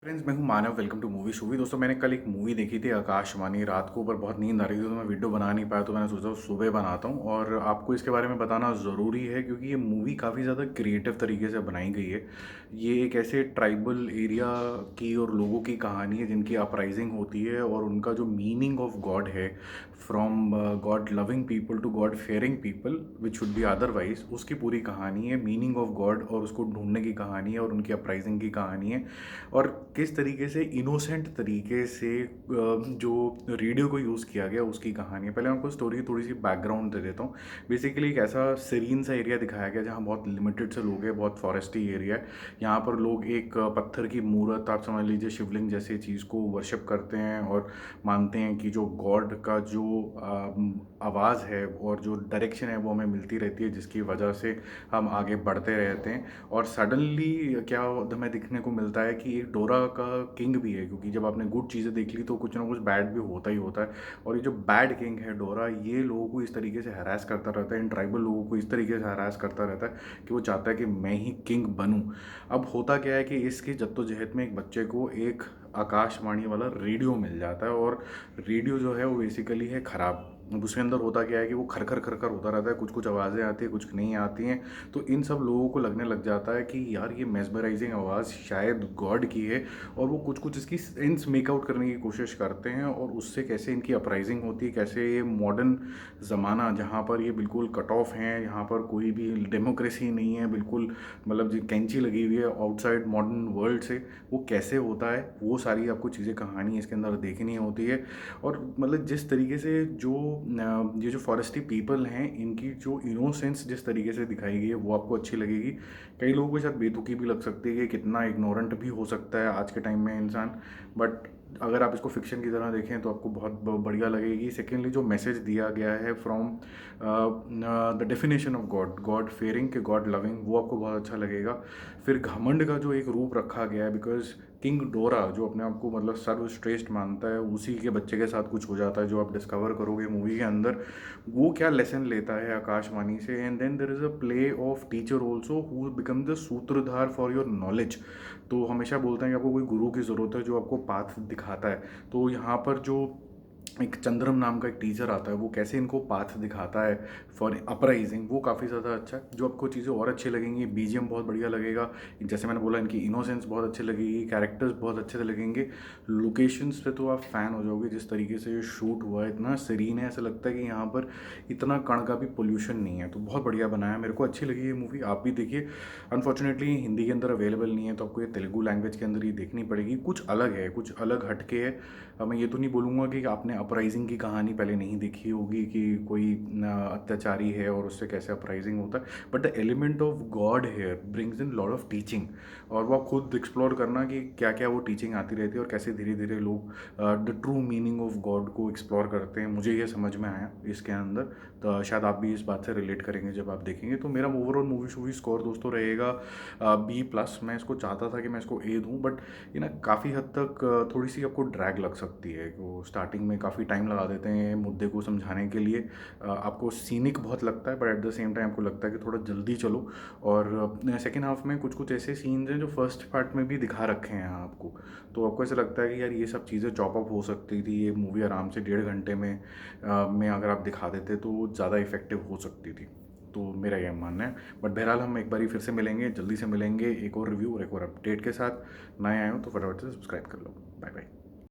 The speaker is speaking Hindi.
फ्रेंड्स, मैं हूं Manav. Welcome to Movie Shuvi. दोस्तों, मैंने कल एक मूवी देखी थी आकाशवाणी। रात को ऊपर बहुत नींद आ रही थी तो मैं वीडियो बना नहीं पाया, तो मैंने सोचा सुबह बनाता हूं और आपको इसके बारे में बताना ज़रूरी है क्योंकि ये मूवी काफ़ी ज़्यादा क्रिएटिव तरीके से बनाई गई है। ये एक ऐसे ट्राइबल एरिया की और लोगों की कहानी है जिनकी अपराइजिंग होती है और उनका जो मीनिंग ऑफ गॉड है, from God loving people to God fearing people which should be otherwise, उसकी पूरी कहानी है। मीनिंग ऑफ गॉड और उसको ढूंढने की कहानी है और उनकी अपराइजिंग की कहानी है। और किस तरीके से इनोसेंट तरीके से जो रेडियो को यूज़ किया गया उसकी कहानी है। पहले मैं आपको स्टोरी की थोड़ी सी बैकग्राउंड दे देता हूँ। बेसिकली एक ऐसा सीरीन सा एरिया दिखाया गया जहाँ बहुत लिमिटेड से लोग हैं, बहुत फॉरेस्टी एरिया है। यहाँ पर लोग एक पत्थर की मूर्त, आप समझ लीजिए शिवलिंग जैसी चीज़ को वर्शिप करते हैं और मानते हैं कि जो गॉड का जो आवाज़ है और जो डायरेक्शन है वो हमें मिलती रहती है, जिसकी वजह से हम आगे बढ़ते रहते हैं। और सडनली क्या हमें दिखने को मिलता है कि एक डोरा का किंग भी है, क्योंकि जब आपने गुड चीज़ें देख ली तो कुछ ना कुछ बैड भी होता ही होता है। और ये जो बैड किंग है डोरा, ये लोगों को इस तरीके से हरास करता रहता है, इन ट्राइबल लोगों को इस तरीके से हरास करता रहता है कि वो चाहता है कि मैं ही किंग बनूं। अब होता क्या है कि इसकी जद्दोजहद में एक बच्चे को एक आकाशवाणी वाला रेडियो मिल जाता है और रेडियो जो है वो बेसिकली है ख़राब। अब उसके अंदर होता क्या है कि वो खर खर खर खर होता रहता है, कुछ कुछ आवाज़ें आती है, कुछ नहीं आती हैं। तो इन सब लोगों को लगने लग जाता है कि यार ये मेस्मराइजिंग आवाज़ शायद गॉड की है, और वो कुछ कुछ इसकी सेंस मेकआउट करने की कोशिश करते हैं और उससे कैसे इनकी अपराइजिंग होती है, कैसे ये मॉडर्न ज़माना जहाँ पर ये बिल्कुल कट ऑफ हैं, यहाँ पर कोई भी डेमोक्रेसी नहीं है, बिल्कुल मतलब जो कैंची लगी हुई है आउटसाइड मॉडर्न वर्ल्ड से, वो कैसे होता है, वो सारी आपको चीज़ें कहानी इसके अंदर देखनी होती है। और मतलब जिस तरीके से जो ये जो फॉरेस्टी पीपल हैं, इनकी जो इनोसेंस जिस तरीके से दिखाई गई है वो आपको अच्छी लगेगी। कई लोगों को शायद बेतुकी भी लग सकती है कि कितना इग्नोरेंट भी हो सकता है आज के टाइम में इंसान, बट अगर आप इसको फिक्शन की तरह देखें तो आपको बहुत बढ़िया लगेगी। सेकेंडली, जो मैसेज दिया गया है from the definition of God, God fearing के गॉड लविंग, वो आपको बहुत अच्छा लगेगा। फिर घमंड का जो एक रूप रखा गया है, बिकॉज किंग डोरा जो अपने आप को मतलब सर्वश्रेष्ठ मानता है, उसी के बच्चे के साथ कुछ हो जाता है जो आप डिस्कवर करोगे मूवी के अंदर। वो क्या लेसन लेता है आकाशवाणी से। And then there is a play of teacher also who become the सूत्रधार फॉर योर नॉलेज। तो हमेशा बोलते हैं कि आपको कोई गुरु की ज़रूरत है जो आपको पाथ दिखाता है। तो यहाँ पर जो एक चंद्रम नाम का एक टीचर आता है, वो कैसे इनको पाथ दिखाता है फॉर अपराइजिंग, वो काफ़ी ज़्यादा अच्छा है। जो आपको चीज़ें और अच्छी लगेंगी, बीजीएम बहुत बढ़िया लगेगा, जैसे मैंने बोला इनकी इनोसेंस बहुत अच्छी लगेगी, कैरेक्टर्स बहुत अच्छे से लगेंगे। लोकेशंस पे तो आप फ़ैन हो जाओगे, जिस तरीके से ये शूट हुआ है इतना सीरीन है, ऐसा लगता है कि यहाँ पर इतना कण का भी पोल्यूशन नहीं है। तो बहुत बढ़िया बनाया, मेरे को अच्छी लगी ये मूवी, आप भी देखिए। अनफॉर्चुनेटली हिंदी के अंदर अवेलेबल नहीं है, तो आपको ये तेलुगु लैंग्वेज के अंदर ही देखनी पड़ेगी। कुछ अलग है, कुछ अलग हटके है। मैं ये तो नहीं बोलूँगा कि आपने अपराइजिंग की कहानी पहले नहीं देखी होगी कि कोई अत्याचारी है और उससे कैसे अपराइजिंग होता है, but the element of god here brings in lot of teaching. और वो आप खुद एक्सप्लोर करना कि क्या क्या वो टीचिंग आती रहती है और कैसे धीरे धीरे लोग the true meaning of God को एक्सप्लोर करते हैं। मुझे ये समझ में आया इसके अंदर। तो शायद आप भी इस बात से रिलेट करेंगे जब आप देखेंगे। तो मेरा ओवरऑल मूवी शूवी स्कोर दोस्तों रहेगा B+। मैं इसको चाहता था कि मैं इसको A दूँ, बट ये ना काफ़ी हद तक थोड़ी सी आपको ड्रैग लग सकती है। वो स्टार्टिंग में काफ़ी टाइम लगा देते हैं मुद्दे को समझाने के लिए। आपको सीनिक बहुत लगता है, but at the same time आपको लगता है कि थोड़ा जल्दी चलो। और सेकेंड हाफ में कुछ कुछ ऐसे सीन्स हैं जो फर्स्ट पार्ट में भी दिखा रखे हैं आपको, तो आपको ऐसा लगता है कि यार ये सब चीज़ें चॉप अप हो सकती थी, ये मूवी आराम से 1.5 घंटे में अगर आप दिखा देते तो ज़्यादा इफेक्टिव हो सकती थी। तो मेरा यह मानना है। बट बहरहाल हम एक बारी फिर से मिलेंगे, जल्दी से मिलेंगे एक और रिव्यू और एक और अपडेट के साथ। नए आए हो तो फटाफट से सब्सक्राइब कर लो। Bye bye.